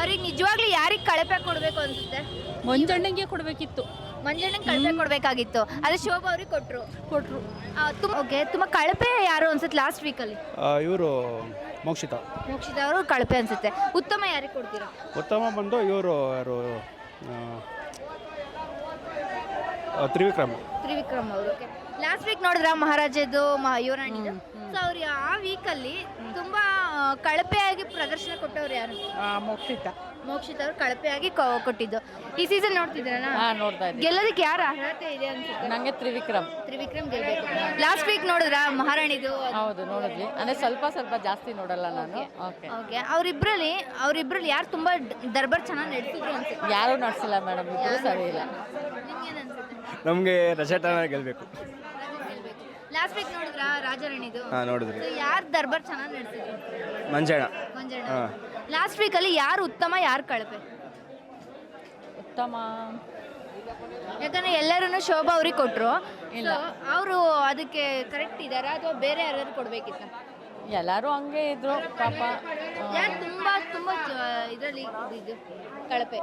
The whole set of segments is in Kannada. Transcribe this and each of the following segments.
ಅವ್ರಿಗೆ ನಿಜವಾಗ್ಲೂ ಯಾರಿಗೆ ಕಳಪೆ ಕೊಡಬೇಕು ಅನ್ಸುತ್ತೆ? ಮಂಜಣ್ಣಂಗೆ ಕೊಡಬೇಕಿತ್ತು. ಮಂಜಣ್ಣಂಗೆ ಕಳಪೆ ಕೊಡಬೇಕಾಗಿತ್ತು, ಅದೇ ಶೋಭಾ ಅವ್ರಿಗೆ ಕೊಟ್ಟರು. ಓಕೆ, ತುಂಬ ಕಳಪೆ ಯಾರು ಅನ್ಸುತ್ತೆ ಲಾಸ್ಟ್ ವೀಕಲ್ಲಿ? ಇವರು ಮೋಕ್ಷಿತ ಅವರು ಕಳಪೆ ಅನ್ಸುತ್ತೆ. ಉತ್ತಮ ಯಾರಿಗೆ ಕೊಡ್ತೀರಾ? ಉತ್ತಮ ಬಂದು ಇವರು ಯಾರು ತ್ರಿವಿಕ್ರಮ್ ಅವರು. ಓಕೆ, ಲಾಸ್ಟ್ ವೀಕ್ ನೋಡಿದ್ರ ಮಹಾರಾಜದ್ದು ಯುವರಾಣಿದು? ಸೊ ಅವ್ರು ಆ ವೀಕಲ್ಲಿ ತುಂಬ ಕಳಪೆಯಾಗಿ ಪ್ರದರ್ಶನ ಕೊಟ್ಟವ್ರು ಯಾರು? ಮೋಕ್ಷಿತ ಅವರು ಕಳಪೆಯಾಗಿ ಕೊಟ್ಟಿದ್ದು. ಈ ಸೀಸನ್ ನೋಡ್ತಿದ್ದೀರಾ? ನೋಡ್ತಾ ಇದ್ದೀನಿ. ಗೆಲ್ಲೋದಕ್ಕೆ ಯಾರು ಅರ್ಹತೆ ಇದೆ ಅನ್ಸುತ್ತೆ? ನಂಗೆ ತ್ರಿವಿಕ್ರಮ್ ಗೆಲ್ಬೇಕು. ಲಾಸ್ಟ್ ವೀಕ್ ನೋಡಿದ್ರ ಮಹಾರಾಣಿದು? ಹೌದು, ನೋಡಿದ್ವಿ. ಅಂದ್ರೆ ಸ್ವಲ್ಪ ಜಾಸ್ತಿ ನೋಡಲ್ಲ ನಾನು. ಓಕೆ, ಅವರಿಬ್ರಲ್ಲಿ ಯಾರು ತುಂಬಾ ದರ್ಬಾರ್ ಚೆನ್ನಾಗಿ ನಡೆಸಿದ್ರು ಅನ್ಸುತ್ತೆ? ಯಾರು ನಡೆಸಿಲ್ಲ ಮೇಡಮ್, ಇಬ್ಬರು ಸರಿ ಇಲ್ಲ. ನಿಮ್ಗೇನ್ ಅನ್ಸುತ್ತೆ? ನಮಗೆ ರಜಟನ ಗೆಲ್ಲಬೇಕು. ಲಾಸ್ಟ್ ವೀಕ್ ನೋಡಿದ್ರ ರಾಜಾರಾಣಿದು? ನೋಡಿದ್ರಿ. ಯಾರು ದರ್ಬಾರ್ ಚೆನ್ನಾಗಿ ನಡೆಸಿದ್ರು? ಮಂಜಣ್ಣ. ಲಾಸ್ಟ್ ವೀಕಲ್ಲಿ ಯಾರು ಉತ್ತಮ ಯಾರು ಕಳಪೆ? ಉತ್ತಮ. ಯಾಕಂದ್ರೆ ಎಲ್ಲರೂ ಶೋಭಾ ಅವ್ರಿಗೆ ಕೊಟ್ಟರು. ಅವರು ಅದಕ್ಕೆ ಕರೆಕ್ಟ್ ಇದ್ದಾರಾ ಅಥವಾ ಬೇರೆ ಯಾರಾದ್ರು ಕೊಡ್ಬೇಕಿತ್ತ? ಎಲ್ಲರೂ ಹಂಗೆ ಇದ್ರು ಪಾಪ. ಯಾರು ತುಂಬಾ ಇದರಲ್ಲಿ ಇದು ಕಳಪೆ?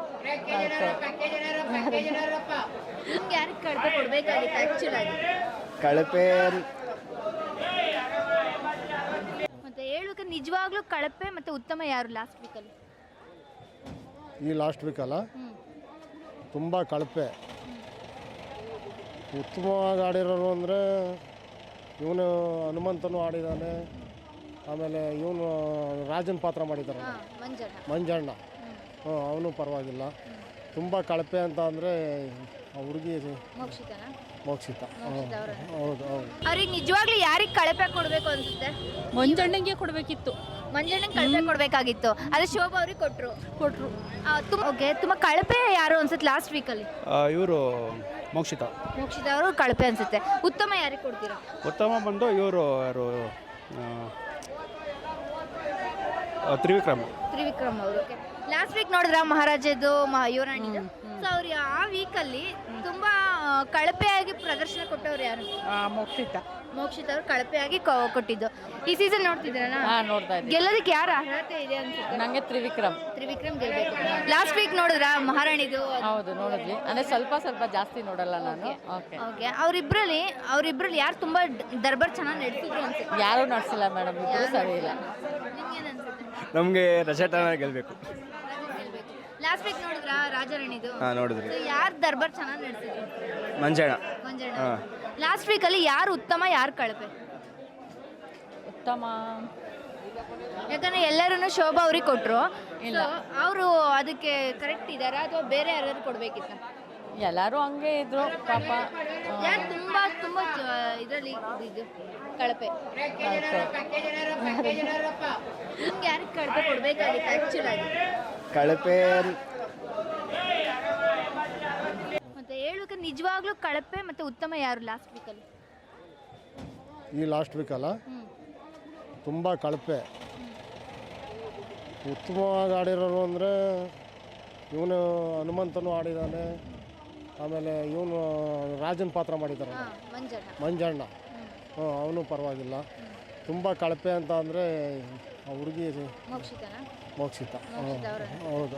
ನಿಮ್ಗೆ ಯಾರಿಗೆ ಕಳಪೆ ಕೊಡ್ಬೇಕಾಗಿತ್ತು ಆಕ್ಚುಲ್ ಆಗಿ? ಕಳಪೆ ಮತ್ತೆ ಹೇಳ್ಬೇಕು, ನಿಜವಾಗ್ಲೂ ಕಳಪೆ ಮತ್ತೆ ಉತ್ತಮ ಯಾರು ಲಾಸ್ಟ್ ವೀಕಲ್ಲಿ? ಈ ಲಾಸ್ಟ್ ವೀಕಲ್ಲ ತುಂಬ ಕಳಪೆ. ಉತ್ತಮವಾಗಿ ಆಡಿರೋರು ಅಂದರೆ ಇವನು ಹನುಮಂತನೂ ಆಡಿದ್ದಾನೆ, ಆಮೇಲೆ ಇವನು ರಾಜನ್ ಪಾತ್ರ ಮಾಡಿದ್ದಾರೆ ಮಂಜಣ್ಣ. ಅವನು ಪರವಾಗಿಲ್ಲ. ತುಂಬ ಕಳಪೆ ಅಂತ ಅಂದರೆ ಆ ಹುಡುಗಿ ಮೋಕ್ಷಿತ. ಹೌದು. ಅವ್ರಿಗೆ ನಿಜವಾಗ್ಲೂ ಯಾರಿಗೆ ಕಳಪೆ ಕೊಡಬೇಕು ಅನ್ಸುತ್ತೆ? ಮಂಜಣ್ಣಂಗೆ ಕೊಡಬೇಕಿತ್ತು. ಮಂಜಣ್ಣಂಗೆ ಕಳಪೆ ಕೊಡಬೇಕಾಗಿತ್ತು, ಅದೇ ಶೋಭಾ ಅವ್ರಿಗೆ ಕೊಟ್ಟರು. ಓಕೆ, ತುಂಬ ಕಳಪೆ ಯಾರು ಅನ್ಸುತ್ತೆ ಲಾಸ್ಟ್ ವೀಕಲ್ಲಿ? ಇವರು ಮೋಕ್ಷಿತ ಅವರು ಕಳಪೆ ಅನ್ಸುತ್ತೆ. ಉತ್ತಮ ಯಾರಿಗೆ ಕೊಡ್ತೀರಾ? ಉತ್ತಮ ಬಂದು ಇವರು ಯಾರು ತ್ರಿವಿಕ್ರಮ್ ಅವರು. ಓಕೆ, ಲಾಸ್ಟ್ ವೀಕ್ ನೋಡಿದ್ರ ಮಹಾರಾಜದ್ದು ಯುವರಾಣಿದು? ಸೊ ಅವ್ರು ಆ ವೀಕಲ್ಲಿ ತುಂಬಾ ಕಳಪೆಯಾಗಿ ಪ್ರದರ್ಶನ ಕೊಟ್ಟವ್ರು ಯಾರು? ಮೋಕ್ಷಿತ ಅವರು ಕಳಪೆಯಾಗಿ ಕೊಟ್ಟಿದ್ದು. ಈ ಸೀಸನ್ ನೋಡ್ತಿದ್ದೀರಾ? ನೋಡ್ತಾ ಇದ್ದೀನಿ. ಗೆಲ್ಲೋದಕ್ಕೆ ಯಾರು ಅರ್ಹತೆ ಇದೆ ಅನ್ಸುತ್ತೆ? ನಂಗೆ ತ್ರಿವಿಕ್ರಮ್ ಗೆಲ್ಬೇಕು. ಲಾಸ್ಟ್ ವೀಕ್ ನೋಡಿದ್ರ ಮಹಾರಾಣಿದು? ಹೌದು, ನೋಡಿದ್ವಿ. ಅಂದ್ರೆ ಸ್ವಲ್ಪ ಜಾಸ್ತಿ ನೋಡಲ್ಲ ನಾನು. ಓಕೆ, ಅವರಿಬ್ರಲ್ಲಿ ಯಾರು ತುಂಬಾ ದರ್ಬಾರ್ ಚೆನ್ನಾಗಿ ನಡೆಸಿದ್ರು ಅನ್ಸುತ್ತೆ? ಯಾರು ನಡೆಸಿಲ್ಲ ಮೇಡಮ್, ಇಬ್ಬರು ಸರಿ ಇಲ್ಲ. ನಿಮ್ಗೇನ್ ಅನ್ಸುತ್ತೆ? ನಮಗೆ ರಜಟನ ಗೆಲ್ಲಬೇಕು. ಲಾಸ್ಟ್ ವೀಕ್ ನೋಡಿದ್ರ ರಾಜಾರಾಣಿದು? ನೋಡಿದ್ರಿ. ಯಾರು ದರ್ಬಾರ್ ಚೆನ್ನಾಗಿ ನಡೆಸಿದ್ರು? ಮಂಜಣ್ಣ. ಲಾಸ್ಟ್ ವೀಕಲ್ಲಿ ಯಾರು ಉತ್ತಮ ಯಾರು ಕಳಪೆ? ಉತ್ತಮ. ಯಾಕಂದ್ರೆ ಎಲ್ಲರೂ ಶೋಭಾ ಅವ್ರಿಗೆ ಕೊಟ್ಟರು. ಅವರು ಅದಕ್ಕೆ ಕರೆಕ್ಟ್ ಇದ್ದಾರಾ ಅಥವಾ ಬೇರೆ ಯಾರಾದ್ರು ಕೊಡ್ಬೇಕಿತ್ತ? ಎಲ್ಲರೂ ಹಂಗೆ ಇದ್ರು ಪಾಪ. ಯಾರು ತುಂಬಾ ಇದರಲ್ಲಿ ಇದು ಕಳಪೆ? ನಿಮ್ಗೆ ಯಾರಿಗೆ ಕಳಪೆ ಕೊಡ್ಬೇಕಾಗಿತ್ತು ಆಕ್ಚುಲ್ ಆಗಿ? ಕಳಪೆ ಮತ್ತೆ ಹೇಳ್ಬೇಕು, ನಿಜವಾಗ್ಲೂ ಕಳಪೆ ಮತ್ತೆ ಉತ್ತಮ ಯಾರು ಲಾಸ್ಟ್ ವೀಕಲ್ಲಿ? ಈ ಲಾಸ್ಟ್ ವೀಕಲ್ಲ ತುಂಬ ಕಳಪೆ. ಉತ್ತಮವಾಗಿ ಆಡಿರೋರು ಅಂದರೆ ಇವನು ಹನುಮಂತನೂ ಆಡಿದ್ದಾನೆ, ಆಮೇಲೆ ಇವನು ರಾಜನ್ ಪಾತ್ರ ಮಾಡಿದ್ದಾರೆ ಮಂಜಣ್ಣ. ಅವನು ಪರವಾಗಿಲ್ಲ. ತುಂಬ ಕಳಪೆ ಅಂತ ಅಂದರೆ ಆ ಹುಡುಗಿ ಮೋಕ್ಷಿತ. ಹೌದು.